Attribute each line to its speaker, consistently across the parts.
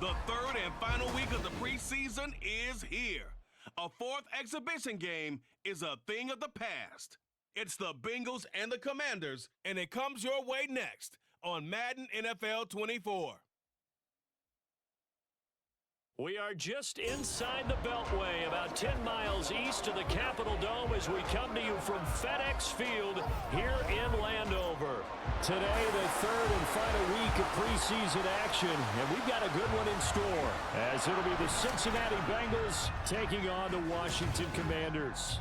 Speaker 1: The third and final week of the preseason is here. A fourth exhibition game is a thing of the past. It's the Bengals and the Commanders, and it comes your way next on Madden NFL 24.
Speaker 2: We are just inside the Beltway, about 10 miles east of the Capitol Dome as we come to you from FedEx Field here in Landover. Today, the third and final week of preseason action, and we've got a good one in store, as it'll be the Cincinnati Bengals taking on the Washington Commanders.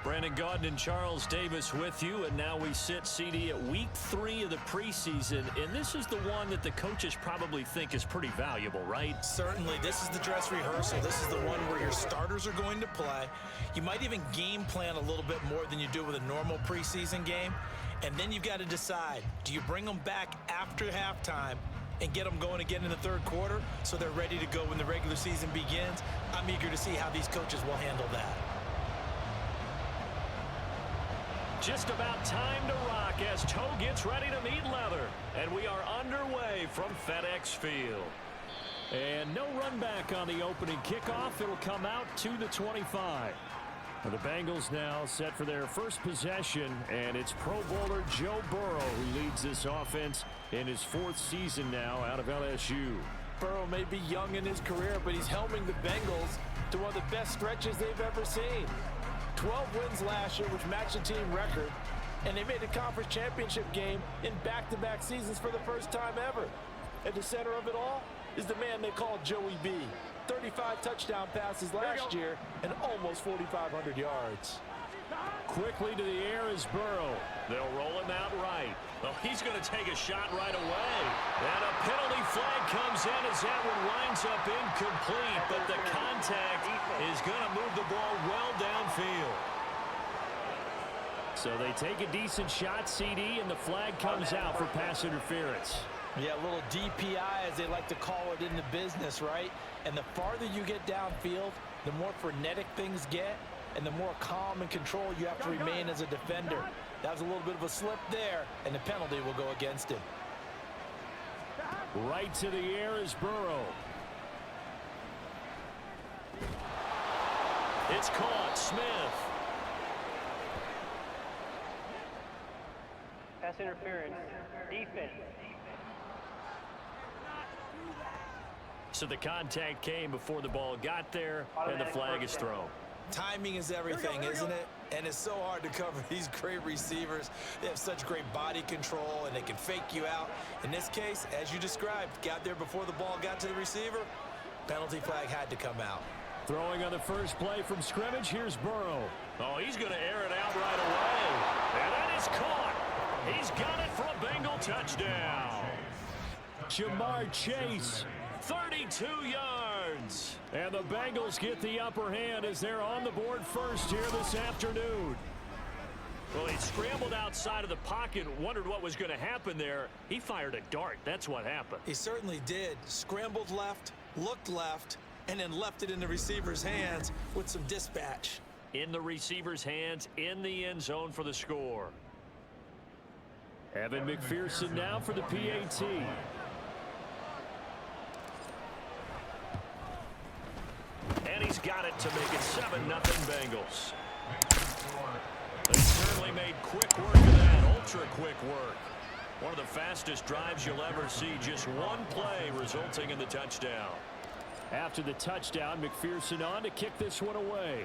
Speaker 2: Brandon Gaudin and Charles Davis with you, and now we sit, CD, at week 3 of the preseason, and this is the one that the coaches probably think is pretty valuable, right?
Speaker 3: Certainly. This is the dress rehearsal. This is the one where your starters are going to play. You might even game plan a little bit more than you do with a normal preseason game, and then you've got to decide, do you bring them back after halftime and get them going again in the third quarter so they're ready to go when the regular season begins? I'm eager to see how these coaches will handle that.
Speaker 2: Just about time to rock as toe gets ready to meet leather. And we are underway from FedEx Field. And no run back on the opening kickoff. It'll come out to the 25. The Bengals now set for their first possession, and it's Pro Bowler Joe Burrow who leads this offense in his 4th season now out of LSU.
Speaker 4: Burrow may be young in his career, but he's helming the Bengals to one of the best stretches they've ever seen. 12 wins last year, which matched the team record, and they made the conference championship game in back-to-back seasons for the first time ever. At the center of it all is the man they call Joey B. 35 touchdown passes last year and almost 4,500 yards.
Speaker 2: Quickly to the air is Burrow. They'll roll him out right. Well, he's going to take a shot right away. And a penalty flag comes in as that one winds up incomplete, but the contact is going to move the ball well downfield. So they take a decent shot, CD, and the flag comes out for pass interference.
Speaker 3: Yeah, a little DPI, as they like to call it in the business, right? And the farther you get downfield, the more frenetic things get, and the more calm and control you have to remain as a defender. That was a little bit of a slip there, and the penalty will go against him.
Speaker 2: Right to the air is Burrow. It's caught. Smith.
Speaker 5: Pass interference. Defense.
Speaker 2: So the contact came before the ball got there, and the flag is thrown.
Speaker 3: Timing is everything, isn't it? And it's so hard to cover these great receivers. They have such great body control, and they can fake you out. In this case, as you described, got there before the ball got to the receiver. Penalty flag had to come out.
Speaker 2: Throwing on the first play from scrimmage, here's Burrow. Oh, he's going to air it out right away. And that is caught. He's got it for a Bengal touchdown. Jamar Chase, 32 yards. And the Bengals get the upper hand as they're on the board first here this afternoon. Well, he scrambled outside of the pocket, wondered what was going to happen there. He fired a dart. That's what happened.
Speaker 3: He certainly did. Scrambled left, looked left, and then left it in the receiver's hands with some dispatch.
Speaker 2: In the receiver's hands, in the end zone for the score. Evan McPherson now for the PAT. And he's got it to make it 7-0 Bengals. They certainly made quick work of that, ultra-quick work. One of the fastest drives you'll ever see, just one play resulting in the touchdown. After the touchdown, McPherson on to kick this one away.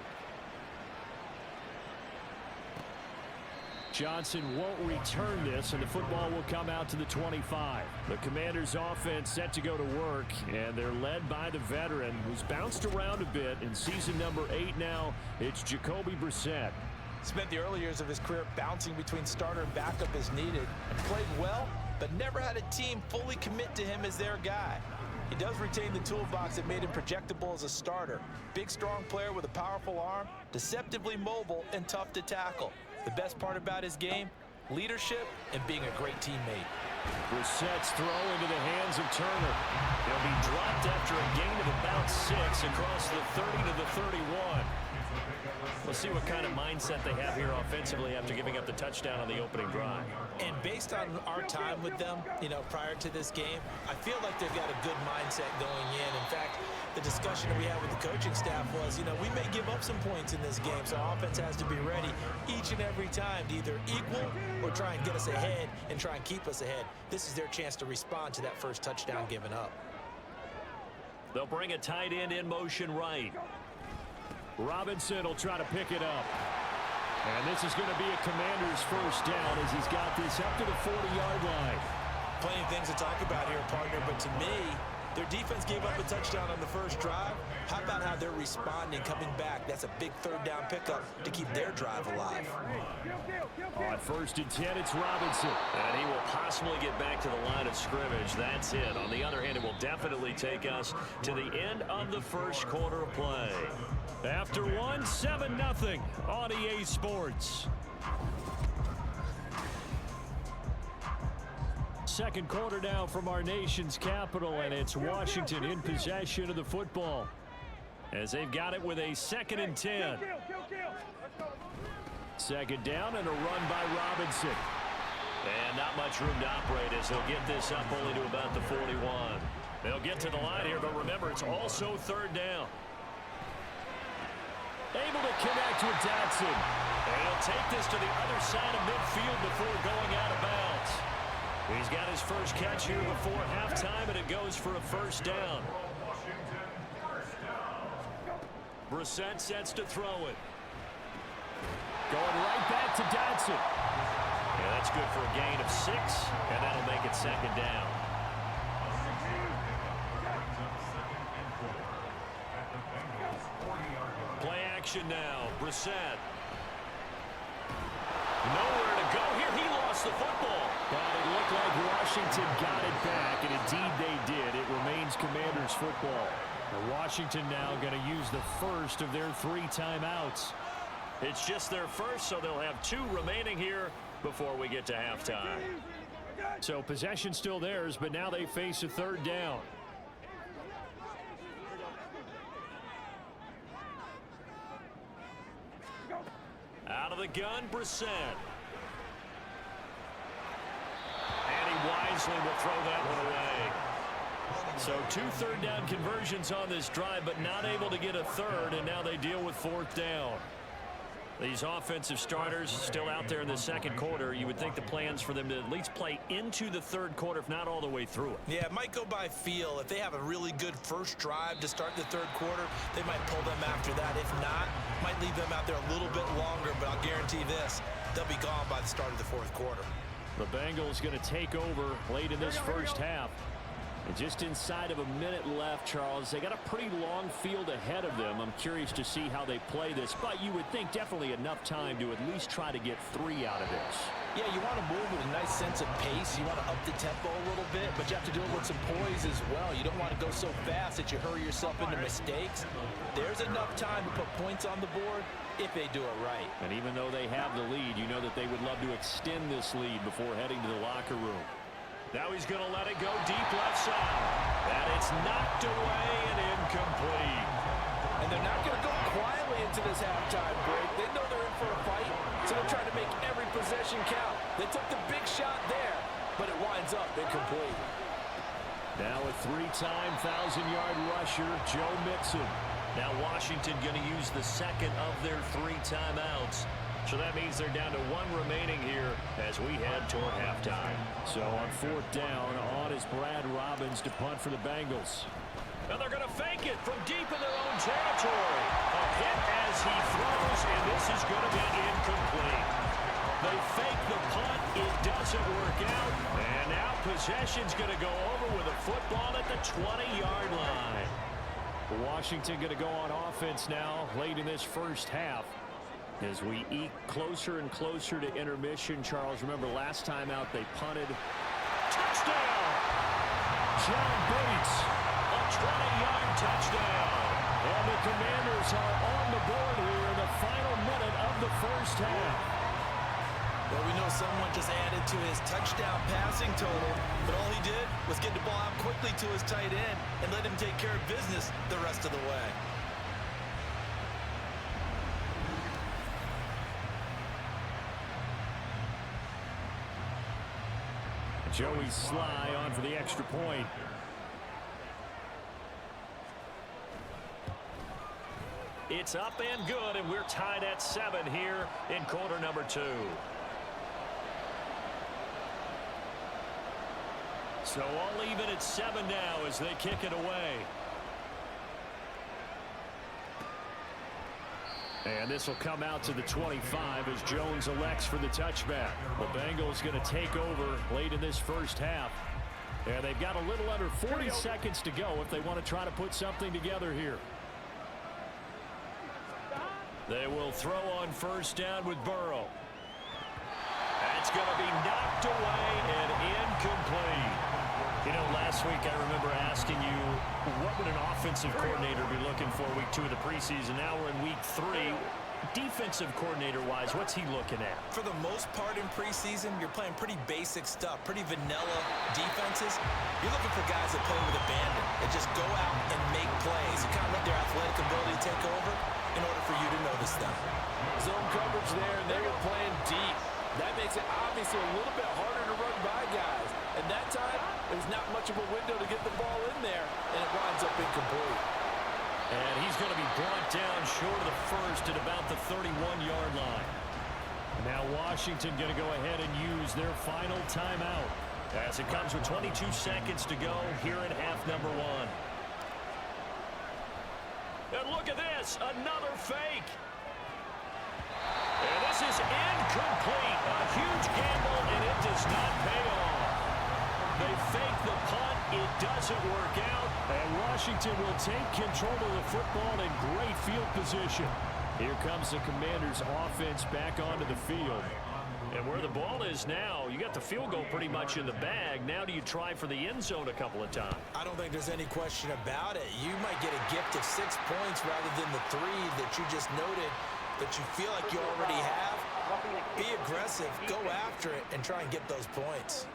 Speaker 2: Johnson won't return this, and the football will come out to the 25. The Commanders' offense set to go to work, and they're led by the veteran who's bounced around a bit in season number 8 now. It's Jacoby Brissett.
Speaker 3: Spent the early years of his career bouncing between starter and backup as needed, and played well, but never had a team fully commit to him as their guy. He does retain the toolbox that made him projectable as a starter. Big, strong player with a powerful arm, deceptively mobile, and tough to tackle. The best part about his game, leadership and being a great teammate.
Speaker 2: Brissett's throw into the hands of Turner. He'll be dropped after a gain of about 6 across the 30 to the 31. We'll see what kind of mindset they have here offensively after giving up the touchdown on the opening drive.
Speaker 3: And based on our time with them, prior to this game, I feel like they've got a good mindset going in. In fact, the discussion that we had with the coaching staff was, we may give up some points in this game, so offense has to be ready each and every time to either equal or try and get us ahead and try and keep us ahead. This is their chance to respond to that first touchdown given up.
Speaker 2: They'll bring a tight end in motion right. Robinson will try to pick it up. And this is going to be a Commanders first down as he's got this up to the 40-yard line.
Speaker 3: Plenty of things to talk about here, partner, but to me, their defense gave up a touchdown on the first drive. How about how they're responding, coming back? That's a big third down pickup to keep their drive alive.
Speaker 2: On 1st and 10, it's Robinson. And he will possibly get back to the line of scrimmage. That's it. On the other hand, it will definitely take us to the end of the first quarter of play. After 1, 7-0 on EA Sports. Second quarter now from our nation's capital, and it's Washington in possession of the football as they've got it with a 2nd and 10. Second down and a run by Robinson. And not much room to operate as he'll get this up only to about the 41. They'll get to the line here, but remember, it's also 3rd down. Able to connect with Dotson. And he'll take this to the other side of midfield before going out of bounds. He's got his first catch here before halftime, and it goes for a first down. Brissett sets to throw it. Going right back to Dotson. Yeah, that's good for a gain of 6, and that'll make it 2nd down. Play action now. Brissett. Nowhere to go here. He lost the football. But it looked like Washington got it back, and indeed they did. It remains Commanders football. Now Washington now going to use the first of their 3 timeouts. It's just their first, so they'll have 2 remaining here before we get to halftime. So possession still theirs, but now they face a 3rd down. Out of the gun, Brissett. And he wisely will throw that one away. So 2 third down conversions on this drive, but not able to get a 3rd, and now they deal with 4th down. These offensive starters still out there in the 2nd quarter. You would think the plans for them to at least play into the 3rd quarter, if not all the way through it. Yeah, it might go by feel. If they have a really good first drive to start the 3rd quarter, they might pull them after that. If not, might leave them out there a little bit longer, but I'll guarantee this, they'll be gone by the start of the 4th quarter. The Bengals going to take over late in this first half. And just inside of a minute left, Charles, they got a pretty long field ahead of them. I'm curious to see how they play this, but you would think definitely enough time to at least try to get 3 out of this. Yeah, you want to move with a nice sense of pace. You want to up the tempo a little bit, but you have to do it with some poise as well. You don't want to go so fast that you hurry yourself into mistakes. There's enough time to put points on the board if they do it right. And even though they have the lead, you know that they would love to extend this lead before heading to the locker room. Now he's going to let it go deep left side. And it's knocked away and incomplete. And they're not going to go quietly into this halftime break. They know they're in for a fight, so they're trying to make every possession count. They took the big shot there, but it winds up incomplete. Now a 3-time 1,000-yard rusher, Joe Mixon. Now Washington going to use the 2nd of their 3 timeouts. So that means they're down to 1 remaining here as we head toward halftime. So on 4th down, on is Brad Robbins to punt for the Bengals. Now they're going to fake it from deep in their own territory. A hit as he throws, and this is going to be incomplete. They fake the punt. It doesn't work out. And now possession's going to go over with a football at the 20-yard line. Washington going to go on offense now late in this first half. As we eke closer and closer to intermission, Charles, remember last time out they punted. Touchdown! John Bates, a 20-yard touchdown. And the Commanders are on the board here in the final minute of the first half.
Speaker 3: Well, we know someone just added to his touchdown passing total, but all he did was get the ball out quickly to his tight end and let him take care of business the rest of the way.
Speaker 2: Joey Sly on for the extra point. It's up and good, and we're tied at 7 here in quarter number 2. So all even at 7 now as they kick it away. And this will come out to the 25 as Jones elects for the touchback. The Bengals going to take over late in this first half. And they've got a little under 40 seconds to go if they want to try to put something together here. They will throw on first down with Burrow. That's going to be knocked away and incomplete. You know, last week I remember asking you, what would an offensive coordinator be looking for week 2 of the preseason? Now we're in week 3. Defensive coordinator-wise, what's he looking at?
Speaker 3: For the most part in preseason, you're playing pretty basic stuff, pretty vanilla defenses. You're looking for guys that play with abandon, that just go out and make plays. You kind of let their athletic ability take over in order for you to notice them.
Speaker 4: Zone coverage there, and they were playing deep. That makes it obviously a little bit harder to run by guys. At that time, there's not much of a window to get the ball in there, and it winds up incomplete.
Speaker 2: And he's going to be brought down short of the first at about the 31-yard line. Now Washington going to go ahead and use their final timeout as it comes with 22 seconds to go here in half number 1. And look at this, another fake. And this is incomplete. A huge gamble, and it does not pay off. They fake the punt. It doesn't work out. And Washington will take control of the football in great field position. Here comes the Commanders' offense back onto the field. And where the ball is now, you got the field goal pretty much in the bag. Now do you try for the end zone a couple of times?
Speaker 3: I don't think there's any question about it. You might get a gift of 6 points rather than the 3 that you just noted that you feel like you already have. Be aggressive, go after it, and try and get those points.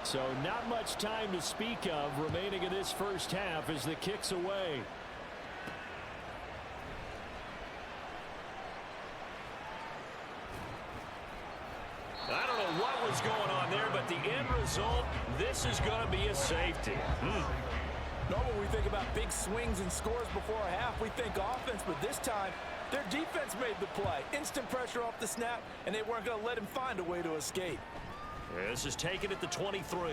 Speaker 2: So not much time to speak of remaining in this first half as the kick's away. I don't know what was going on there, but the end result, this is going to be a safety.
Speaker 4: Normally we think about big swings and scores before a half. We think offense, but this time their defense made the play. Instant pressure off the snap, and they weren't going to let him find a way to escape.
Speaker 2: This is taken at the 23.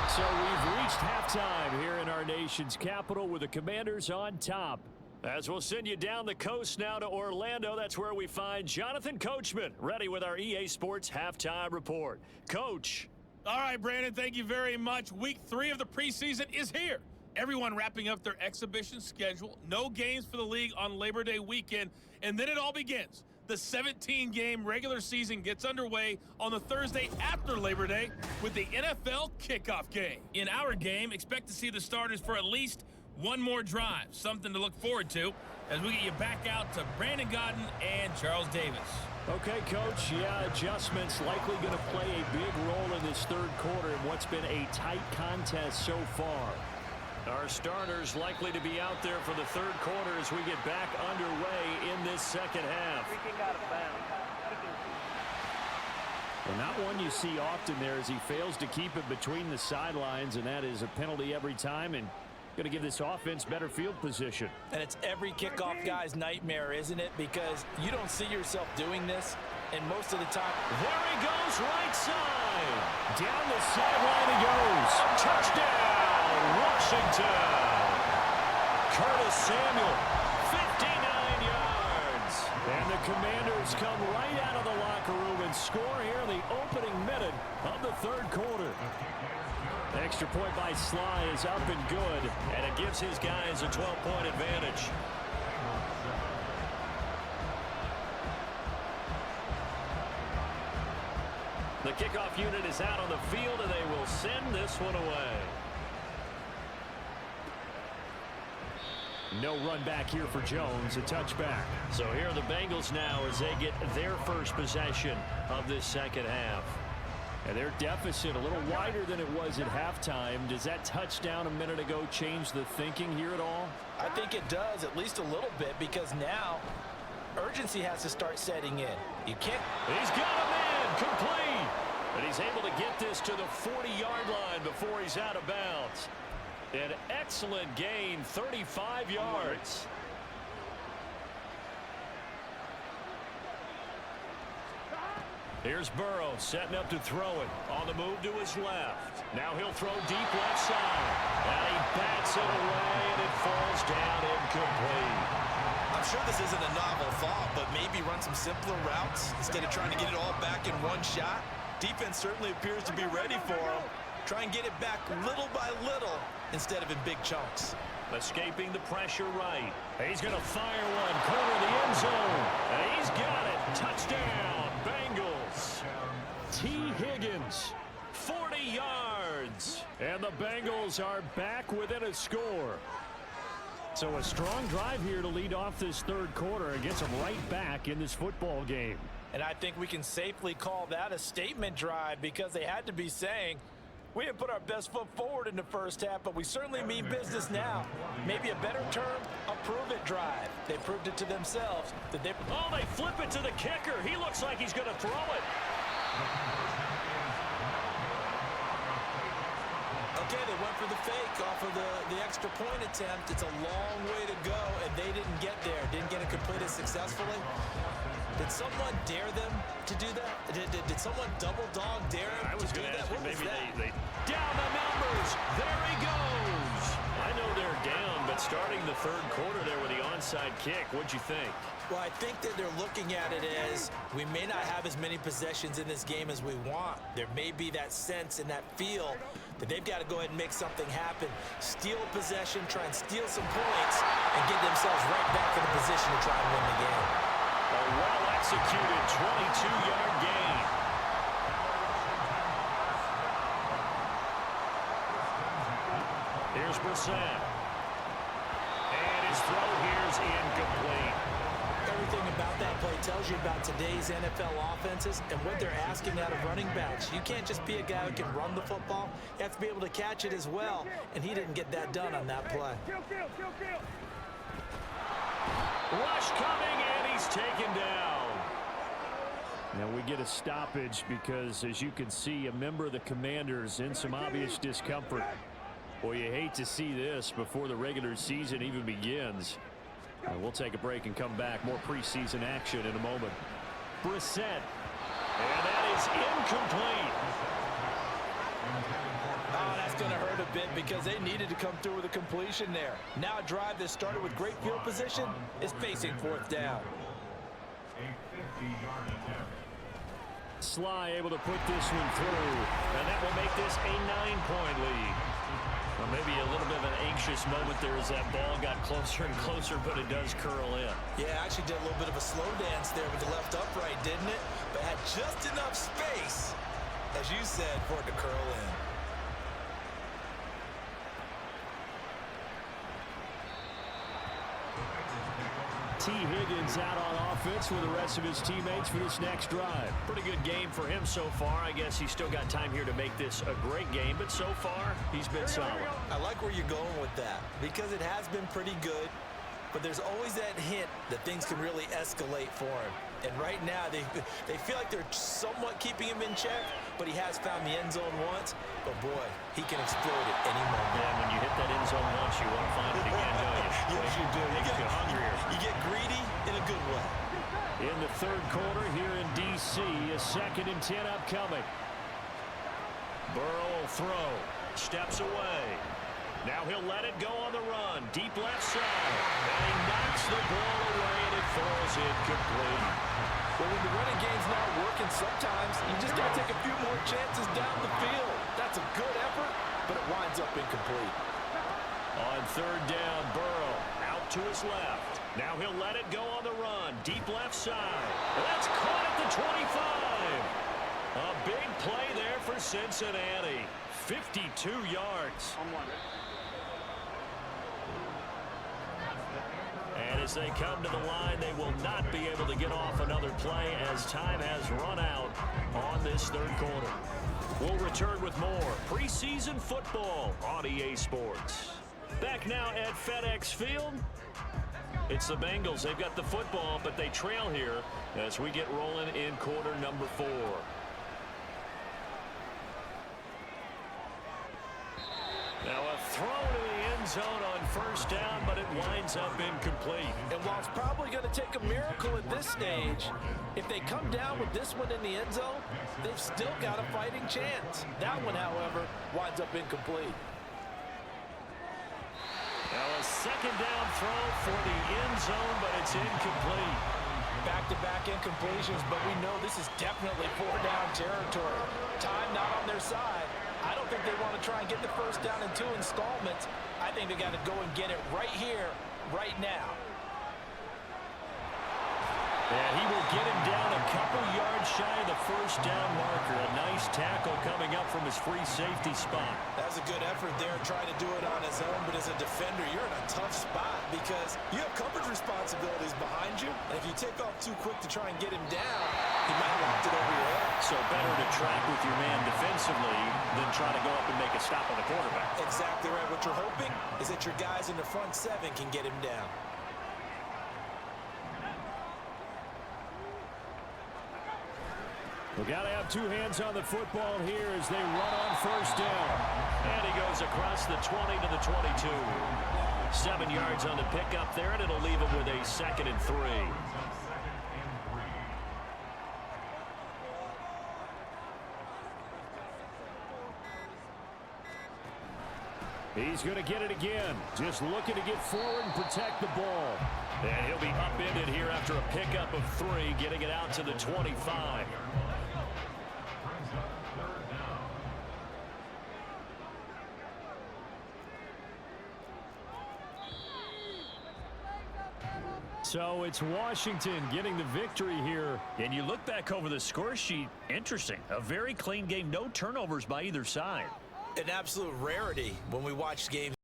Speaker 2: So we've reached halftime here in our nation's capital with the Commanders on top. As we'll send you down the coast now to Orlando, that's where we find Jonathan Coachman, ready with our EA Sports Halftime Report. Coach.
Speaker 6: All right, Brandon, thank you very much. Week 3 of the preseason is here. Everyone wrapping up their exhibition schedule. No games for the league on Labor Day weekend, and then it all begins. The 17-game regular season gets underway on the Thursday after Labor Day with the NFL kickoff game. In our game, expect to see the starters for at least one more drive, something to look forward to as we get you back out to Brandon Godden and Charles Davis.
Speaker 2: Okay, Coach, yeah, adjustments likely going to play a big role in this third quarter in what's been a tight contest so far. Our starters likely to be out there for the third quarter as we get back underway in this second half. Well, not one you see often there as he fails to keep it between the sidelines, and that is a penalty every time and going to give this offense better field position.
Speaker 4: And it's every kickoff guy's nightmare, isn't it? Because you don't see yourself doing this, and most of the time.
Speaker 2: There he goes, right side. Down the sideline he goes. Touchdown, Washington. Curtis Samuel, 59 yards. And the Commanders come right out of the locker room and score here in the opening minute of the third quarter. Extra point by Sly is up and good, and it gives his guys a 12-point advantage. The kickoff unit is out on the field, and they will send this one away. No run back here for Jones, a touchback. So here are the Bengals now as they get their first possession of this second half. And their deficit a little wider than it was at halftime. Does that touchdown a minute ago change the thinking here at all?
Speaker 4: I think it does, at least a little bit, because now urgency has to start setting in. You can't.
Speaker 2: He's got him in, complete. But he's able to get this to the 40-yard line before he's out of bounds. An excellent gain, 35 yards. Here's Burrow setting up to throw it. On the move to his left. Now he'll throw deep left side. And he bats it away, and it falls down incomplete.
Speaker 3: I'm sure this isn't a novel thought, but maybe run some simpler routes instead of trying to get it all back in one shot. Defense certainly appears to be ready for him. Try and get it back little by little instead of in big chunks.
Speaker 2: Escaping the pressure right. He's going to fire one, corner of the end zone. And he's got it. Touchdown, Bengals. T. Higgins, 40 yards. And the Bengals are back within a score. So a strong drive here to lead off this third quarter and gets them right back in this football game.
Speaker 4: And I think we can safely call that a statement drive because they had to be saying, we didn't put our best foot forward in the first half, but we certainly mean business now. Maybe a better term, a prove-it drive. They proved it to themselves. That they
Speaker 2: flip it to the kicker. He looks like he's going to throw it.
Speaker 3: Okay, they went for the fake off of the extra point attempt. It's a long way to go, and they didn't get there. Didn't get it completed successfully. Did someone dare them to do that? Did someone double dog dare them to do that? What was that?
Speaker 2: They down the numbers. There he goes. I know they're down, but starting the third quarter there with the onside kick, what'd you think?
Speaker 3: Well, I think that they're looking at it as we may not have as many possessions in this game as we want. There may be that sense and that feel that they've got to go ahead and make something happen. Steal a possession, try and steal some points, and get themselves right back in a position to try and win the game.
Speaker 2: A well-executed 22-yard gain. Here's Brissett. And his throw here's incomplete.
Speaker 3: Everything about that play tells you about today's NFL offenses and what they're asking out of running backs. You can't just be a guy who can run the football. You have to be able to catch it as well, and he didn't get that done on that play.
Speaker 2: Rush coming, and he's taken down.
Speaker 7: Now we get a stoppage because, as you can see, a member of the Commanders in some obvious discomfort. Boy, you hate to see this before the regular season even begins. We'll take a break and come back. More preseason action in a moment. Brissett.
Speaker 2: And that is incomplete.
Speaker 4: Oh, that's going to hurt a bit because they needed to come through with a completion there. Now a drive that started with great field position is facing fourth down.
Speaker 7: Sly able to put this one through.
Speaker 2: And that will make this a 9-point lead. Well, maybe a little bit of an anxious moment there as that ball got closer and closer, but it does curl in.
Speaker 3: Yeah, actually did a little bit of a slow dance there with the left upright, didn't it? But had just enough space, as you said, for it to curl in.
Speaker 7: T. Higgins out on offense with the rest of his teammates for this next drive.
Speaker 2: Pretty good game for him so far. I guess he's still got time here to make this a great game, but so far, he's been solid.
Speaker 3: I like where you're going with that because it has been pretty good, but there's always that hint that things can really escalate for him. And right now, they feel like they're somewhat keeping him in check, but he has found the end zone once. But, boy, he can explode at any moment.
Speaker 2: Yeah, when you hit that end zone once, you won't find it again, do you?
Speaker 3: Yes, you do.
Speaker 2: You get hungrier.
Speaker 3: You get greedy in a good way.
Speaker 7: In the third quarter here in D.C., a 2nd and 10 upcoming.
Speaker 2: Burrow will throw. Steps away. Now he'll let it go on the run. Deep left side. And he knocks the ball away, and it falls incomplete.
Speaker 4: Well, when the running game's not working, sometimes you just got to take a few more chances down the field. That's a good effort, but it winds up incomplete.
Speaker 2: On third down, Burrow out to his left. Now he'll let it go on the run. Deep left side. That's caught at the 25. A big play there for Cincinnati. 52 yards. as they come to the line. They will not be able to get off another play as time has run out on this third quarter. We'll return with more preseason football on EA Sports. Back now at FedEx Field. It's the Bengals. They've got the football, but they trail here as we get rolling in quarter number 4. Now a throw to the end zone on first down, but it winds up incomplete.
Speaker 4: And while it's probably going to take a miracle at this stage, if they come down with this one in the end zone, they've still got a fighting chance. That one, however, winds up incomplete.
Speaker 2: Now a second down throw for the end zone, but it's incomplete.
Speaker 4: Back-to-back incompletions, but we know this is definitely 4-down territory. Time not on their side. I don't think they want to try and get the first down in 2 installments. I think they got to go and get it right here, right now.
Speaker 2: And he will get him down a couple yards shy of the first down marker. A nice tackle coming up from his free safety spot.
Speaker 3: That was a good effort there, trying to do it on his own. But as a defender, you're in a tough spot because you have coverage responsibilities behind you. And if you take off too quick to try and get him down, he might have locked it over your head.
Speaker 2: So better to track with your man defensively than try to go up and make a stop on the quarterback.
Speaker 3: Exactly right. What you're hoping is that your guys in the front 7 can get him down.
Speaker 7: We got to have 2 hands on the football here as they run on first down.
Speaker 2: And he goes across the 20 to the 22. 7 yards on the pickup there, and it'll leave him with a 2nd and 3.
Speaker 7: He's going to get it again. Just looking to get forward and protect the ball.
Speaker 2: And he'll be upended here after a pickup of 3, getting it out to the 25.
Speaker 7: So it's Washington getting the victory here.
Speaker 2: And you look back over the score sheet, interesting. A very clean game, no turnovers by either side.
Speaker 3: An absolute rarity when we watch games.